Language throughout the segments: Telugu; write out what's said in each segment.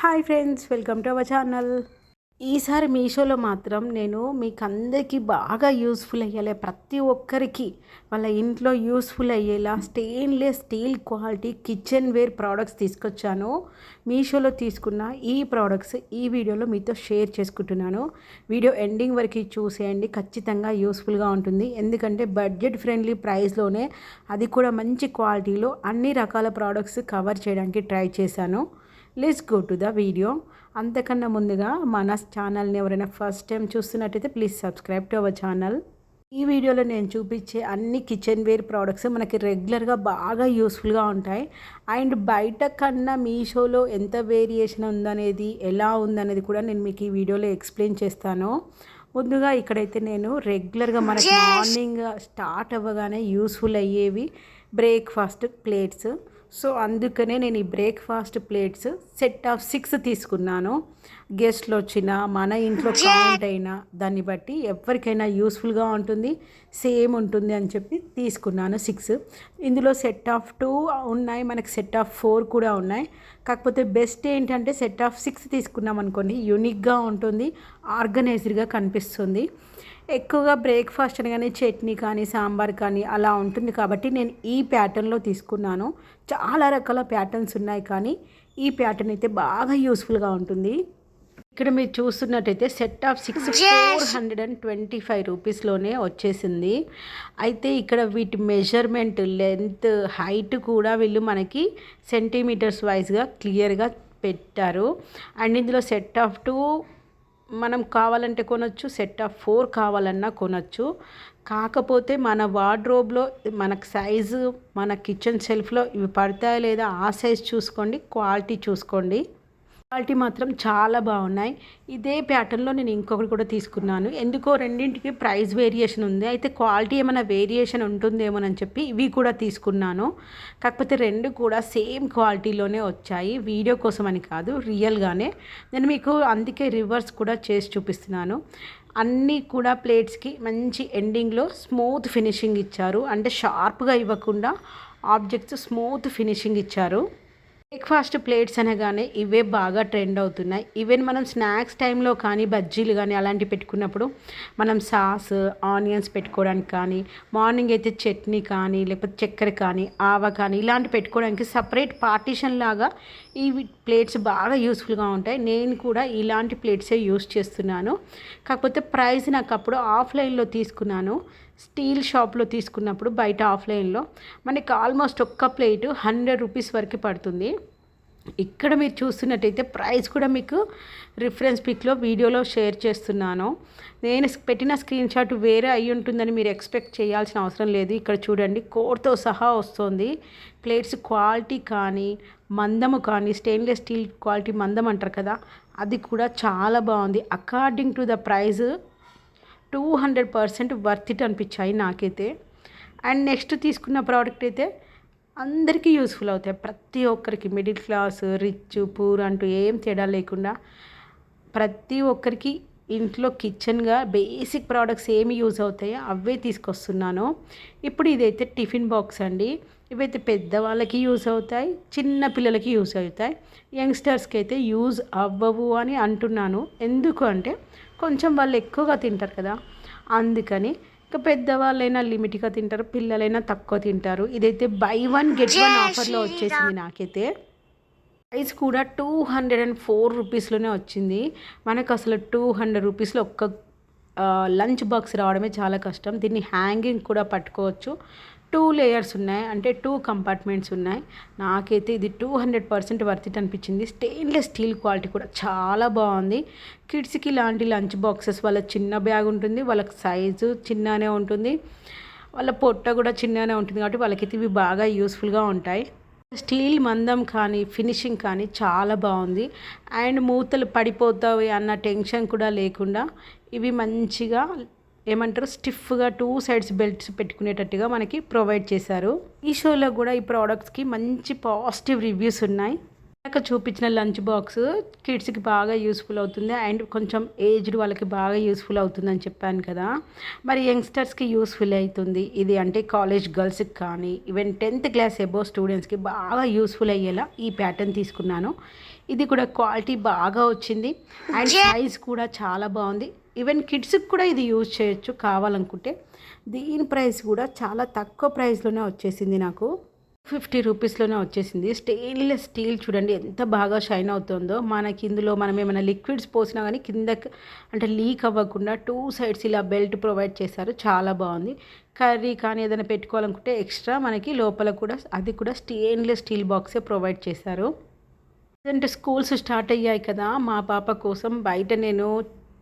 Hi friends, welcome to our channel. ఈసారి మీషోలో మాత్రం నేను మీకు అందరికీ బాగా యూస్ఫుల్ అయ్యేలా, ప్రతి ఒక్కరికి వాళ్ళ ఇంట్లో యూస్ఫుల్ అయ్యేలా stainless steel quality kitchen ware products తీసుకొచ్చాను. మీషోలో తీసుకున్న ఈ ప్రోడక్ట్స్ ఈ వీడియోలో మీతో షేర్ చేసుకుంటున్నాను. వీడియో ఎండింగ్ వరకు చూసేయండి, ఖచ్చితంగా యూస్ఫుల్గా ఉంటుంది. ఎందుకంటే బడ్జెట్ ఫ్రెండ్లీ ప్రైస్లోనే, అది కూడా మంచి క్వాలిటీలో అన్ని రకాల ప్రోడక్ట్స్ కవర్ చేయడానికి ట్రై చేశాను. Let's go to the video. అంతకన్నా ముందుగా మన ఛానల్ని ఎవరైనా ఫస్ట్ టైం చూస్తున్నట్టయితే please subscribe to our channel. ఈ వీడియోలో నేను చూపించే అన్ని కిచెన్ వేర్ ప్రోడక్ట్స్ మనకి రెగ్యులర్గా బాగా యూస్ఫుల్గా ఉంటాయి. అండ్ బయట కన్నా మీషోలో ఎంత వేరియేషన్ ఉందనేది, ఎలా ఉందనేది కూడా నేను మీకు ఈ వీడియోలో ఎక్స్ప్లెయిన్ చేస్తాను. ముందుగా ఇక్కడైతే నేను రెగ్యులర్గా మనకి మార్నింగ్ స్టార్ట్ అవ్వగానే యూస్ఫుల్ అయ్యేవి బ్రేక్ఫాస్ట్ ప్లేట్స్. సో అందుకనే నేను ఈ బ్రేక్ఫాస్ట్ ప్లేట్స్ సెట్ ఆఫ్ 6 తీసుకున్నాను. గెస్ట్లు వచ్చినా, మన ఇంట్లో కౌంట్ అయినా దాన్ని బట్టి ఎవరికైనా యూస్ఫుల్గా ఉంటుంది, సేమ్ ఉంటుంది అని చెప్పి తీసుకున్నాను 6. ఇందులో సెట్ ఆఫ్ 2 ఉన్నాయి, మనకి సెట్ ఆఫ్ 4 కూడా ఉన్నాయి. కాకపోతే బెస్ట్ ఏంటంటే సెట్ ఆఫ్ 6 తీసుకున్నాం అనుకోండి, యూనిక్గా ఉంటుంది, ఆర్గనైజ్డ్గా కనిపిస్తుంది. ఎక్కువగా బ్రేక్ఫాస్ట్ అనగానే చట్నీ కానీ, సాంబార్ కానీ అలా ఉంటుంది కాబట్టి నేను ఈ ప్యాటర్న్లో తీసుకున్నాను. చాలా రకాల ప్యాటర్న్స్ ఉన్నాయి, కానీ ఈ ప్యాటర్న్ అయితే బాగా యూస్ఫుల్గా ఉంటుంది. ఇక్కడ మీరు చూస్తున్నట్టయితే సెట్ ఆఫ్ 6 425 రూపీస్లోనే వచ్చేసింది. అయితే ఇక్కడ వీటి మెజర్మెంట్, లెంత్, హైట్ కూడా వీళ్ళు మనకి సెంటీమీటర్స్ వైజ్గా క్లియర్గా పెట్టారు. అండ్ ఇందులో సెట్ ఆఫ్ 2 మనం కావాలంటే కొనొచ్చు, సెట్ ఆఫ్ 4 కావాలన్నా కొనొచ్చు. కాకపోతే మన వార్డ్రోబ్లో మనకు సైజు, మన కిచెన్ షెల్ఫ్లో ఇవి పడతాయా లేదా ఆ సైజ్ చూసుకోండి, క్వాలిటీ చూసుకోండి. క్వాలిటీ మాత్రం చాలా బాగున్నాయి. ఇదే ప్యాటర్న్లో నేను ఇంకొకటి కూడా తీసుకున్నాను. ఎందుకో రెండింటికి ప్రైస్ వేరియేషన్ ఉంది, అయితే క్వాలిటీ ఏమైనా వేరియేషన్ ఉంటుందేమోనని చెప్పి ఇవి కూడా తీసుకున్నాను. కాకపోతే రెండు కూడా సేమ్ క్వాలిటీలోనే వచ్చాయి, వీడియో కోసం అని కాదు, రియల్గానే. నేను మీకు అందుకే రివర్స్ కూడా చేసి చూపిస్తున్నాను. అన్నీ కూడా ప్లేట్స్కి మంచి ఎండింగ్లో స్మూత్ ఫినిషింగ్ ఇచ్చారు, అంటే షార్ప్గా ఇవ్వకుండా ఆబ్జెక్ట్స్ స్మూత్ ఫినిషింగ్ ఇచ్చారు. బ్రేక్ఫాస్ట్ ప్లేట్స్ అనగానే ఇవే బాగా ట్రెండ్ అవుతున్నాయి. ఈవెన్ మనం స్నాక్స్ టైంలో కానీ, బజ్జీలు కానీ అలాంటివి పెట్టుకున్నప్పుడు మనం సాస్, ఆనియన్స్ పెట్టుకోవడానికి కానీ, మార్నింగ్ అయితే చట్నీ కానీ, లేకపోతే చక్కెర కానీ, ఆవ కానీ ఇలాంటి పెట్టుకోవడానికి సపరేట్ పార్టీషన్ లాగా ఈ ప్లేట్స్ బాగా యూస్ఫుల్గా ఉంటాయి. నేను కూడా ఇలాంటి ప్లేట్సే యూస్ చేస్తున్నాను. కాకపోతే ప్రైస్ నాకు అప్పుడు ఆఫ్లైన్లో తీసుకున్నాను, స్టీల్ షాప్లో తీసుకున్నప్పుడు బయట ఆఫ్లైన్లో మనకి ఆల్మోస్ట్ ఒక్క ప్లేట్ 100 రూపీస్ వరకు పడుతుంది. ఇక్కడ మీరు చూస్తున్నట్టయితే ప్రైస్ కూడా మీకు రిఫరెన్స్ పిక్లో వీడియోలో షేర్ చేస్తున్నాను. నేను పెట్టిన స్క్రీన్ షాట్ వేరే అయి ఉంటుందని మీరు ఎక్స్పెక్ట్ చేయాల్సిన అవసరం లేదు. ఇక్కడ చూడండి, కోడ్తో సహా వస్తుంది. ప్లేట్స్ క్వాలిటీ కానీ, మందము కానీ, స్టెయిన్లెస్ స్టీల్ క్వాలిటీ మందం అంటారు కదా, అది కూడా చాలా బాగుంది. According to the price 200% worth it అనిపించాయి నాకైతే. అండ్ నెక్స్ట్ తీసుకున్న ప్రోడక్ట్ అయితే అందరికీ యూస్ఫుల్ అవుతాయి, ప్రతి ఒక్కరికి, మిడిల్ క్లాస్, రిచ్, పూర్ అంటూ ఏం తేడా లేకుండా ప్రతి ఒక్కరికి ఇంట్లో కిచెన్గా బేసిక్ ప్రోడక్ట్స్ ఏమి యూజ్ అవుతాయో అవే తీసుకొస్తున్నాను. ఇప్పుడు ఇదైతే టిఫిన్ బాక్స్ అండి. ఇవైతే పెద్దవాళ్ళకి యూజ్ అవుతాయి, చిన్న పిల్లలకి యూజ్ అవుతాయి, యంగ్స్టర్స్కి అయితే యూజ్ అవ్వవు అని అంటున్నాను. ఎందుకు అంటే కొంచెం వాళ్ళు ఎక్కువగా తింటారు కదా, అందుకని. ఇంకా పెద్దవాళ్ళైనా లిమిట్గా తింటారు, పిల్లలైనా తక్కువ తింటారు. ఇదైతే బై 1 గెట్ 1 ఆఫర్లో వచ్చేసింది నాకైతే. ప్రైస్ కూడా 204 రూపీస్లోనే వచ్చింది. మనకు అసలు 200 రూపీస్లో ఒక్క లంచ్ బాక్స్ రావడమే చాలా కష్టం. దీన్ని హ్యాంగింగ్ కూడా పట్టుకోవచ్చు. 2 లేయర్స్ ఉన్నాయి, అంటే 2 కంపార్ట్మెంట్స్ ఉన్నాయి. నాకైతే ఇది 200% వర్త్ ఇట్ అనిపించింది. స్టెయిన్లెస్ స్టీల్ క్వాలిటీ కూడా చాలా బాగుంది. కిడ్స్కి ఇలాంటి లంచ్ బాక్సెస్, వాళ్ళ చిన్న బ్యాగ్ ఉంటుంది, వాళ్ళకి సైజు చిన్ననే ఉంటుంది, వాళ్ళ పొట్ట కూడా చిన్ననే ఉంటుంది, కాబట్టి వాళ్ళకైతే ఇవి బాగా యూస్ఫుల్గా ఉంటాయి. స్టీల్ మందం కానీ, ఫినిషింగ్ కానీ చాలా బాగుంది. అండ్ మూతలు పడిపోతాయి అన్న టెన్షన్ కూడా లేకుండా ఇవి మంచిగా ఏమంటారు, స్టిఫ్గా 2 సైడ్స్ బెల్ట్స్ పెట్టుకునేటట్టుగా మనకి ప్రొవైడ్ చేశారు. ఈ షోలో కూడా ఈ ప్రోడక్ట్స్కి మంచి పాజిటివ్ రివ్యూస్ ఉన్నాయి. ఇందాక చూపించిన లంచ్ బాక్స్ కిడ్స్కి బాగా యూస్ఫుల్ అవుతుంది అండ్ కొంచెం ఏజ్డ్ వాళ్ళకి బాగా యూస్ఫుల్ అవుతుందని చెప్పాను కదా. మరి యంగ్స్టర్స్కి యూస్ఫుల్ అవుతుంది ఇది, అంటే కాలేజ్ గర్ల్స్కి కానీ ఈవెన్ 10th క్లాస్ అబోవ్ స్టూడెంట్స్కి బాగా యూస్ఫుల్ అయ్యేలా ఈ ప్యాటర్న్ తీసుకున్నాను. ఇది కూడా క్వాలిటీ బాగా వచ్చింది అండ్ సైజ్ కూడా చాలా బాగుంది. ఈవెన్ కిడ్స్కి కూడా ఇది యూజ్ చేయొచ్చు కావాలనుకుంటే. దీని ప్రైస్ కూడా చాలా తక్కువ ప్రైస్లోనే వచ్చేసింది, నాకు 50 రూపీస్లోనే వచ్చేసింది. స్టెయిన్లెస్ స్టీల్ చూడండి ఎంత బాగా షైన్ అవుతుందో. మనకి ఇందులో మనం ఏమైనా లిక్విడ్స్ పోసినా కానీ కిందకి అంటే లీక్ అవ్వకుండా 2 సైడ్స్ ఇలా బెల్ట్ ప్రొవైడ్ చేశారు, చాలా బాగుంది. కర్రీ కానీ ఏదైనా పెట్టుకోవాలనుకుంటే ఎక్స్ట్రా మనకి లోపల కూడా అది కూడా స్టెయిన్లెస్ స్టీల్ బాక్సే ప్రొవైడ్ చేశారు. అంటే స్కూల్స్ స్టార్ట్ అయ్యాయి కదా, మా పాప కోసం బయట నేను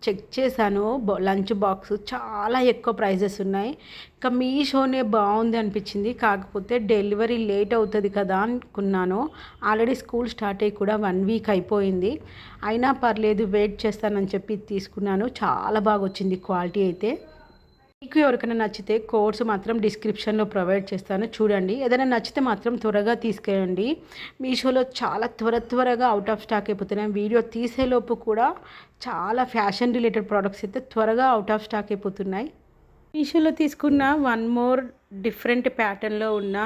చెక్ చేశాను. లంచ్ బాక్స్ చాలా ఎక్కువ ప్రైజెస్ ఉన్నాయి. ఇంకా మీషోనే బాగుంది అనిపించింది. కాకపోతే డెలివరీ లేట్ అవుతుంది కదా అనుకున్నాను. ఆల్రెడీ స్కూల్ స్టార్ట్ అయ్యి కూడా 1 వీక్ అయిపోయింది. అయినా పర్లేదు వెయిట్ చేస్తానని చెప్పి తీసుకున్నాను. చాలా బాగా వచ్చింది క్వాలిటీ అయితే. మీకు ఎవరికైనా నచ్చితే కోడ్స్ మాత్రం డిస్క్రిప్షన్లో ప్రొవైడ్ చేస్తాను, చూడండి. ఏదైనా నచ్చితే మాత్రం త్వరగా తీసుకెళ్ళండి. మీషోలో చాలా త్వరగా అవుట్ ఆఫ్ స్టాక్ అయిపోతున్నాయి. వీడియో తీసేలోపు కూడా చాలా ఫ్యాషన్ రిలేటెడ్ ప్రోడక్ట్స్ అయితే త్వరగా అవుట్ ఆఫ్ స్టాక్ అయిపోతున్నాయి. మీషోలో తీసుకున్న వన్ మోర్ డిఫరెంట్ ప్యాటర్న్లో ఉన్న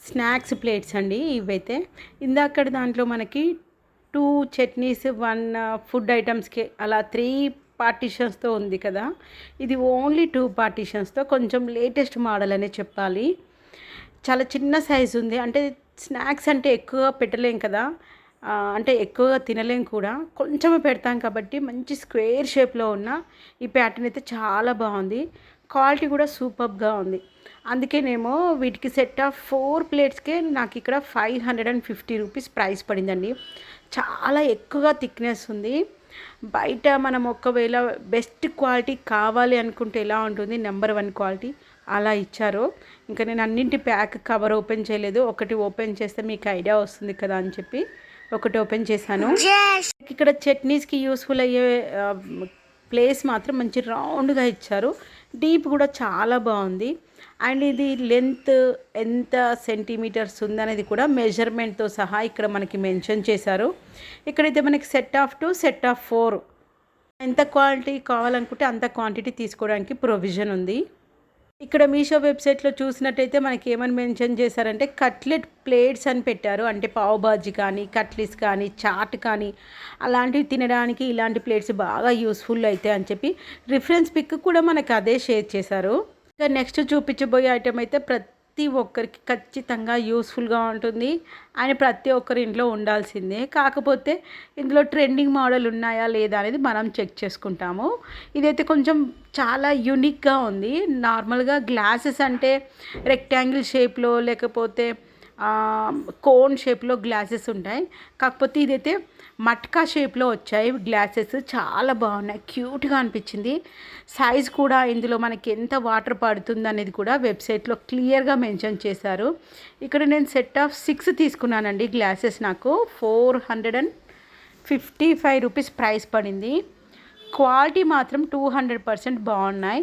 స్నాక్స్ ప్లేట్స్ అండి ఇవైతే. ఇందాక దాంట్లో మనకి 2 చట్నీస్ 1 ఫుడ్ ఐటమ్స్కి అలా 3 పార్టీషన్స్తో ఉంది కదా, ఇది ఓన్లీ 2 పార్టీషన్స్తో. కొంచెం లేటెస్ట్ మోడల్ అనే చెప్పాలి. చాలా చిన్న సైజు ఉంది. అంటే స్నాక్స్ అంటే ఎక్కువగా పెట్టలేం కదా, అంటే ఎక్కువగా తినలేం కూడా, కొంచెమే పెడతాం కాబట్టి మంచి స్క్వేర్ షేప్లో ఉన్న ఈ ప్యాటర్న్ అయితే చాలా బాగుంది. క్వాలిటీ కూడా సూపర్గా ఉంది. అందుకేనేమో వీటికి సెట్ ఆఫ్ 4 ప్లేట్స్కే నాకు ఇక్కడ 550 రూపీస్ ప్రైస్ పడిందండి. చాలా ఎక్కువగా థిక్నెస్ ఉంది. బయట మనం ఒకవేళ బెస్ట్ క్వాలిటీ కావాలి అనుకుంటే ఎలా ఉంటుంది, నెంబర్ 1 క్వాలిటీ అలా ఇచ్చారు. ఇంకా నేను అన్నింటి ప్యాక్ కవర్ ఓపెన్ చేయలేదు. ఒకటి ఓపెన్ చేస్తే మీకు ఐడియా వస్తుంది కదా అని చెప్పి ఒకటి ఓపెన్ చేశాను. ఇక్కడ చట్నీస్కి యూస్ఫుల్ అయ్యే ప్లేస్ మాత్రం మంచి రౌండ్గా ఇచ్చారు. డీప్ కూడా చాలా బాగుంది. అండ్ ఇది లెంత్ ఎంత సెంటీమీటర్స్ ఉందనేది కూడా మెజర్మెంట్తో సహా ఇక్కడ మనకి మెన్షన్ చేశారు. ఇక్కడైతే మనకి సెట్ ఆఫ్ 2 సెట్ ఆఫ్ 4 ఎంత క్వాలిటీ కావాలనుకుంటే అంత క్వాంటిటీ తీసుకోవడానికి ప్రొవిజన్ ఉంది. ఇక్కడ మీషో వెబ్సైట్లో చూసినట్టయితే మనకి ఏమని మెన్షన్ చేశారంటే కట్లెట్ ప్లేట్స్ అని పెట్టారు. అంటే పావ్ బాజీ కానీ కట్లెట్స్ కానీ చాట్ కానీ అలాంటివి తినడానికి ఇలాంటి ప్లేట్స్ బాగా యూస్ఫుల్ అవుతాయి అని చెప్పి రిఫరెన్స్ పిక్ కూడా మనకు అదే షేర్ చేశారు. ఇంకా నెక్స్ట్ చూపించబోయే ఐటమ్ అయితే ప్రతి ఒక్కరికి ఖచ్చితంగా యూస్ఫుల్గా ఉంటుంది అని ప్రతి ఒక్కరి ఇంట్లో ఉండాల్సిందే. కాకపోతే ఇందులో ట్రెండింగ్ మోడల్ ఉన్నాయా లేదా అనేది మనం చెక్ చేసుకుంటాము. ఇదైతే కొంచెం చాలా యూనిక్గా ఉంది. నార్మల్గా గ్లాసెస్ అంటే రెక్టాంగిల్ షేప్లో లేకపోతే కోన్ షేప్లో గ్లాసెస్ ఉంటాయి. కాకపోతే ఇదైతే మట్కా షేప్లో వచ్చాయి గ్లాసెస్, చాలా బాగున్నాయి, క్యూట్గా అనిపించింది. సైజ్ కూడా ఇందులో మనకి ఎంత వాటర్ పడుతుంది అనేది కూడా వెబ్సైట్లో క్లియర్గా మెన్షన్ చేశారు. ఇక్కడ నేను సెట్ ఆఫ్ 6 తీసుకున్నానండి గ్లాసెస్. నాకు 455 రూపీస్ ప్రైస్ పడింది. క్వాలిటీ మాత్రం 200% బాగున్నాయి.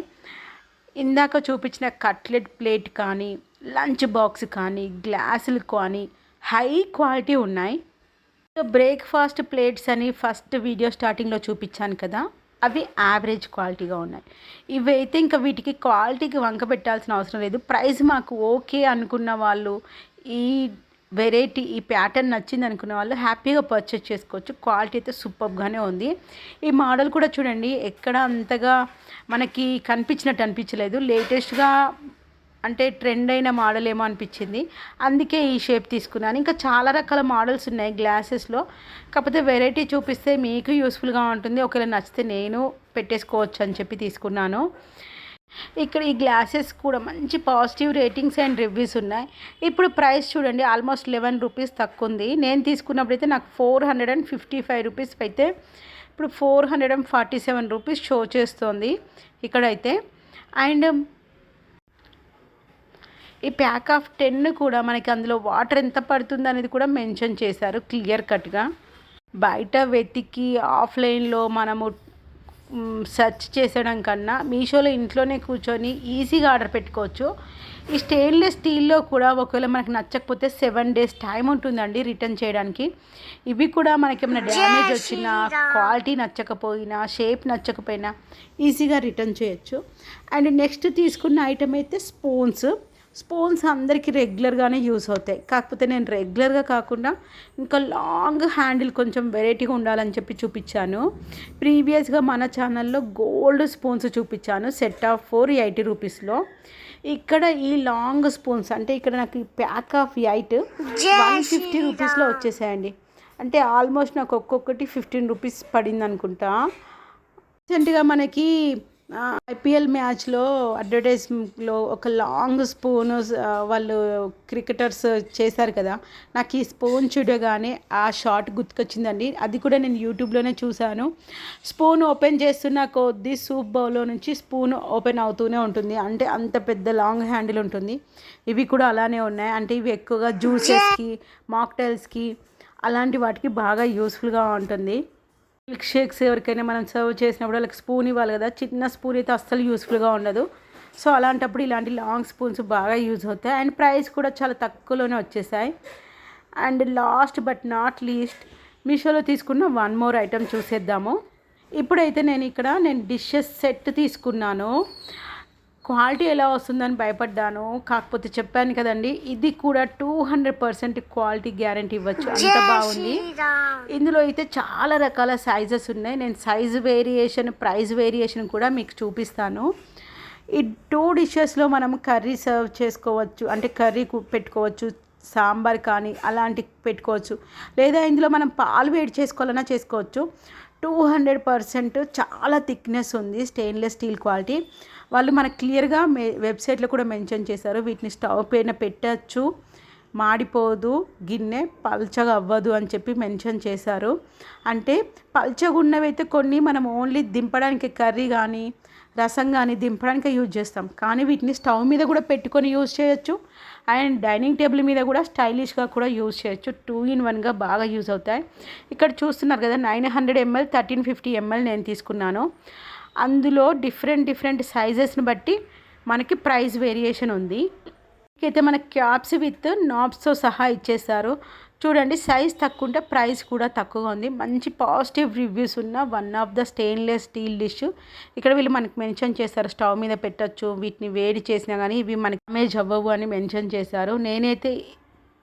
ఇందాక చూపించిన కట్లెట్ ప్లేట్ కానీ లంచ్ బాక్స్ కానీ గ్లాసులు కానీ హై క్వాలిటీ ఉన్నాయి. బ్రేక్ఫాస్ట్ ప్లేట్స్ అని ఫస్ట్ వీడియో స్టార్టింగ్లో చూపించాను కదా, అవి యావరేజ్ క్వాలిటీగా ఉన్నాయి. ఇవైతే ఇంకా వీటికి క్వాలిటీకి వంక పెట్టాల్సిన అవసరం లేదు. ప్రైస్ మాకు ఓకే అనుకున్న వాళ్ళు, ఈ వెరైటీ ఈ ప్యాటర్న్ నచ్చింది అనుకున్న వాళ్ళు హ్యాపీగా పర్చేస్ చేసుకోవచ్చు. క్వాలిటీ అయితే సూపర్గానే ఉంది. ఈ మోడల్ కూడా చూడండి, ఎక్కడ అంతగా మనకి కనిపించినట్టు అనిపించలేదు. లేటెస్ట్గా అంటే ట్రెండ్ అయిన మోడల్ ఏమో అనిపించింది, అందుకే ఈ షేప్ తీసుకున్నాను. ఇంకా చాలా రకాల మోడల్స్ ఉన్నాయి గ్లాసెస్లో. కాకపోతే వెరైటీ చూపిస్తే మీకు యూస్ఫుల్గా ఉంటుంది, ఒకవేళ నచ్చితే నేను పెట్టేసుకోవచ్చు అని చెప్పి తీసుకున్నాను. ఇక్కడ ఈ గ్లాసెస్ కూడా మంచి పాజిటివ్ రేటింగ్స్ అండ్ రివ్యూస్ ఉన్నాయి. ఇప్పుడు ప్రైస్ చూడండి, ఆల్మోస్ట్ 11 రూపీస్ తక్కువ ఉంది. నేను తీసుకున్నప్పుడైతే నాకు 455 రూపీస్ అయితే ఇప్పుడు 447 రూపీస్ షో చేస్తుంది ఇక్కడైతే. అండ్ ఈ ప్యాక్ ఆఫ్ 10 కూడా మనకి అందులో వాటర్ ఎంత పడుతుంది అనేది కూడా మెన్షన్ చేశారు క్లియర్ కట్గా. బయట వెతికి ఆఫ్లైన్లో మనము సెర్చ్ చేసడం కన్నా మీషోలో ఇంట్లోనే కూర్చొని ఈజీగా ఆర్డర్ పెట్టుకోవచ్చు. ఈ స్టెయిన్లెస్ స్టీల్లో కూడా ఒకవేళ మనకు నచ్చకపోతే 7 days టైం ఉంటుందండి రిటర్న్ చేయడానికి. ఇవి కూడా మనకి ఏమైనా డ్యామేజ్ వచ్చినా, క్వాలిటీ నచ్చకపోయినా, షేప్ నచ్చకపోయినా ఈజీగా రిటర్న్ చేయొచ్చు. అండ్ నెక్స్ట్ తీసుకున్న ఐటమ్ అయితే స్పూన్స్ అందరికీ రెగ్యులర్గానే యూస్ అవుతాయి. కాకపోతే నేను రెగ్యులర్గా కాకుండా ఇంకా లాంగ్ హ్యాండిల్ కొంచెం వెరైటీగా ఉండాలని చెప్పి చూపించాను. ప్రీవియస్గా మన ఛానల్లో గోల్డ్ స్పూన్స్ చూపించాను, సెట్ ఆఫ్ 480 రూపీస్లో. ఇక్కడ ఈ లాంగ్ స్పూన్స్ అంటే ఇక్కడ నాకు ప్యాక్ ఆఫ్ 8 150 రూపీస్లో వచ్చేసాయండి. అంటే ఆల్మోస్ట్ నాకు ఒక్కొక్కటి 15 రూపీస్ పడింది అనుకుంటా. రీసెంట్గా మనకి ఐపీఎల్ మ్యాచ్లో అడ్వర్టైజ్మెంట్లో ఒక లాంగ్ స్పూన్ వాళ్ళు క్రికెటర్స్ చేశారు కదా, నాకు ఈ స్పూన్ చూడగానే ఆ షాట్ గుర్తుకొచ్చిందండి. అది కూడా నేను యూట్యూబ్లోనే చూశాను. స్పూన్ ఓపెన్ చేస్తున్న కొద్దీ సూప్ బౌల్లో నుంచి స్పూన్ ఓపెన్ అవుతూనే ఉంటుంది. అంటే అంత పెద్ద లాంగ్ హ్యాండిల్ ఉంటుంది. ఇవి కూడా అలానే ఉన్నాయి. అంటే ఇవి ఎక్కువగా జ్యూసెస్కి, మాక్టైల్స్కి అలాంటి వాటికి బాగా యూస్ఫుల్గా ఉంటుంది. మిల్క్ షేక్స్ ఎవరికైనా మనం సర్వ్ చేసినప్పుడు వాళ్ళకి స్పూన్ ఇవ్వాలి కదా, చిన్న స్పూన్ అయితే అస్సలు యూస్ఫుల్గా ఉండదు. సో అలాంటప్పుడు ఇలాంటి లాంగ్ స్పూన్స్ బాగా యూజ్ అవుతాయి. అండ్ ప్రైస్ కూడా చాలా తక్కువలోనే వచ్చేసాయి. And last but not least మీషోలో తీసుకున్న వన్ మోర్ ఐటమ్ చూసేద్దాము. ఇప్పుడైతే నేను డిషెస్ సెట్ తీసుకున్నాను. క్వాలిటీ ఎలా వస్తుందని భయపడ్డాను. కాకపోతే చెప్పాను కదండి, ఇది కూడా 200% క్వాలిటీ గ్యారంటీ ఇవ్వచ్చు, అంత బాగుంది. ఇందులో అయితే చాలా రకాల సైజెస్ ఉన్నాయి. నేను సైజు వేరియేషన్, ప్రైస్ వేరియేషన్ కూడా మీకు చూపిస్తాను. ఈ 2 డిషెస్లో మనం కర్రీ సర్వ్ చేసుకోవచ్చు, అంటే కర్రీ పెట్టుకోవచ్చు, సాంబార్ కానీ అలాంటి పెట్టుకోవచ్చు. లేదా ఇందులో మనం పాలు వేడి చేసుకోవాలన్నా చేసుకోవచ్చు. 200% చాలా థిక్నెస్ ఉంది, స్టెయిన్లెస్ స్టీల్ క్వాలిటీ. వాళ్ళు మనకు క్లియర్గా వెబ్సైట్లో కూడా మెన్షన్ చేశారు, వీటిని స్టవ్ పైన పెట్టచ్చు, మాడిపోదు, గిన్నె పల్చగా అవ్వదు అని చెప్పి మెన్షన్ చేశారు. అంటే పల్చగా ఉన్నవైతే కొన్ని మనం ఓన్లీ దింపడానికి కర్రీ కానీ రసం కానీ దింపడానికి యూజ్ చేస్తాం. కానీ వీటిని స్టవ్ మీద కూడా పెట్టుకొని యూజ్ చేయొచ్చు. అండ్ డైనింగ్ టేబుల్ మీద కూడా స్టైలిష్గా కూడా యూజ్ చేయొచ్చు. 2 in 1గా బాగా యూజ్ అవుతాయి. ఇక్కడ చూస్తున్నారు కదా, 900 ml 1350 ml నేను తీసుకున్నాను. అందులో డిఫరెంట్ సైజెస్ని బట్టి మనకి ప్రైస్ వేరియేషన్ ఉంది. అయితే మనకి క్యాప్స్ విత్ నాబ్స్తో సహా ఇచ్చేస్తారు. చూడండి, సైజ్ తక్కువ ఉంటే ప్రైస్ కూడా తక్కువగా ఉంది. మంచి పాజిటివ్ రివ్యూస్ ఉన్న one of the stainless steel dish. ఇక్కడ వీళ్ళు మనకి మెన్షన్ చేశారు, స్టవ్ మీద పెట్టచ్చు, వీటిని వేడి చేసినా కానీ ఇవి మనకి డ్యామేజ్ అవ్వవు అని మెన్షన్ చేశారు. నేనైతే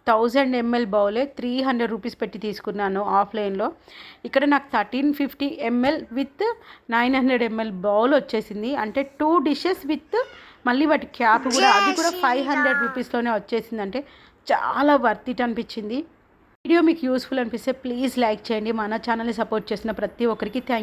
1000 ml బౌలే 300 రూపీస్ పెట్టి తీసుకున్నాను ఆఫ్లైన్లో. ఇక్కడ నాకు 1350 ml విత్ 900 ml బౌల్ వచ్చేసింది. అంటే 2 డిషెస్ విత్ మళ్ళీ వాటి క్యాప్ కూడా, అది కూడా 500 రూపీస్లోనే వచ్చేసింది. అంటే చాలా వర్త్ ఇట్ అనిపించింది. వీడియో మీకు యూస్ఫుల్ అనిపిస్తే ప్లీజ్ లైక్ చేయండి. మన ఛానల్ని సపోర్ట్ చేసిన ప్రతి ఒక్కరికి థ్యాంక్ యూ.